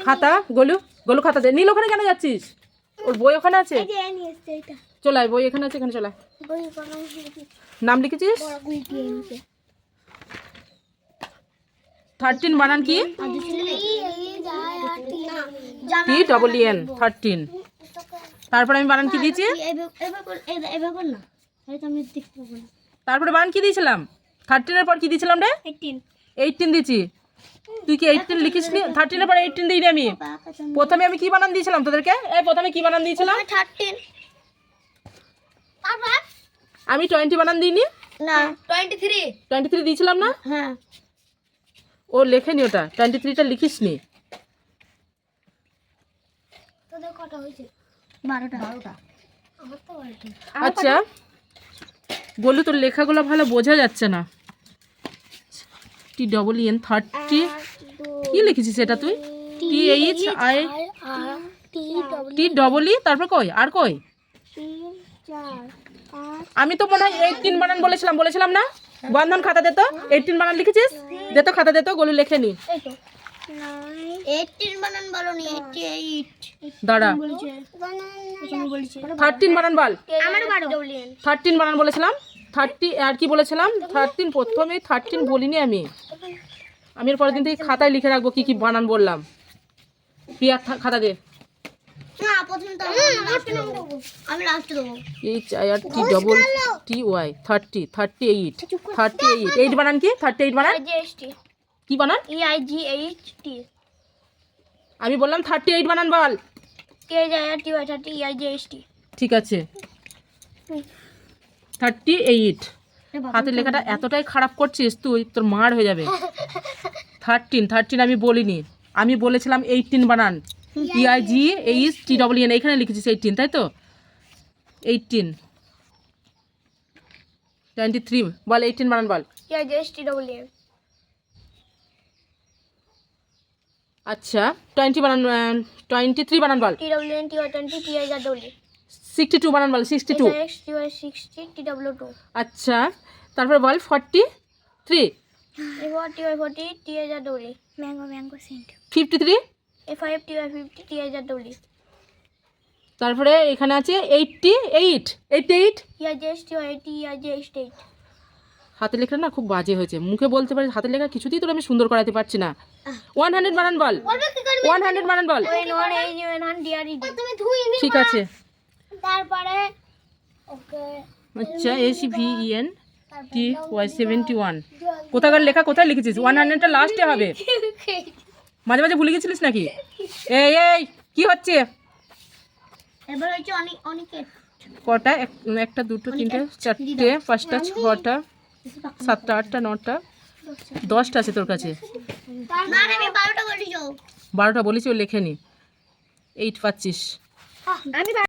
খাতা গোলু গোলু খাতা দে। নীল ওখানে কেন যাচ্ছিস? ওর বই ওখানে আছে। চলে বই এখানে আছে, এখানে চলে। নাম লিখেছিস? 13 বানান কি? TEEN 13। তারপরে আমি বানান কি দিয়েছি? তারপরে বানান কি দিয়েছিলাম? 13 এর পর কি দিয়েছিলাম রে? 18 দিয়েছি। তুই কি 18 লিখিস নি? 13 এর পর 18 দিইনি আমি। প্রথমে আমি কি বানান দিয়েছিলাম তোদেরকে? প্রথমে কি বানান দিয়েছিলাম? 13। আমি 20 বানান দিইনি না, 23 দিয়েছিলাম না? হ্যাঁ। ও লেখেনি ওটা, 23টা লিখিস নি। তোদের কটা হয়েছে? 12টা। আমার তো 12টা। আচ্ছা বলু, তোর লেখাগুলো ভালো বোঝা যাচ্ছে না। TEEN 30 কি লিখেছিস এটা তুই? TEE তারপর কই আর কই? আমি তো মনে হয় 18 বানান বলেছিলাম না? বন্ধন খাতা দে তো। 18 বানান লিখেছিস? দে তো খাতা দে তো, গোলু লেখেনি। 18 বানান বলনি, 88 দাঁড়া, বলেছে। 13 বানান বল। আমারও 12। 13 বানান বলেছিলাম। 30 আর কি বলেছিলাম? 13 প্রথমে 13 বলিনি আমি। আমি এর পরের দিন থেকে খাতায় লিখে রাখবো কি কি বানান বললাম। প্রিয়া খাতা দে। না, প্রথমে তো আমি লাস্ট দেবো। HIRTTY 38 8 বানান কি? 38 বানান কি বানান? EIGHT। আমি বললাম 38 বানান বল। KIRTY ঠিক আছে 38। হাতের লেখাটা এতটাই খারাপ করছিস তুই, তোর মার হয়ে যাবে। 13 আমি বলিনি, আমি বলেছিলাম 18 বানান। EIGHTEEN এখানে লিখেছিস 18, তাই তো? 18 23 বল। 18 বানান বল। EIGHTEEN। আচ্ছা 20 বানান 23 বানান বল। TEEN 20 62 বানান বল। 62 60 আচ্ছা তারপরে বল 43 40 ম্যাঙ্গো সেন্ট 53 50 তারপরে এখানে আছে 88 EIGHT হাতের লেখা না খুব বাজে হয়েছে, মুখে বলতে পারি, হাতের লেখা কিছুতেই তোর আমি সুন্দর করাতে পারছি না। 100 বানান বল। 100 বানান বল। ঠিক আছে তারপরে ওকে আচ্ছা ACVENTY 71 কোথাকার লেখা কোথায় লিখেছিস? 100টা লাস্টে হবে, মাঝে মাঝে ভুলে গেছিলিস নাকি? এই এই কি হচ্ছে? এবার হচ্ছে অনিকেট কটা? একটা দুটো তিনটে চারটে পাঁচটা ছটা সাতটা আটটা নটা 10টা আছে তোর কাছে। না আমি 12টা বলেছি। 12টা বলেছি, ও লেখেনি। 8 পাচ্ছিস। আমি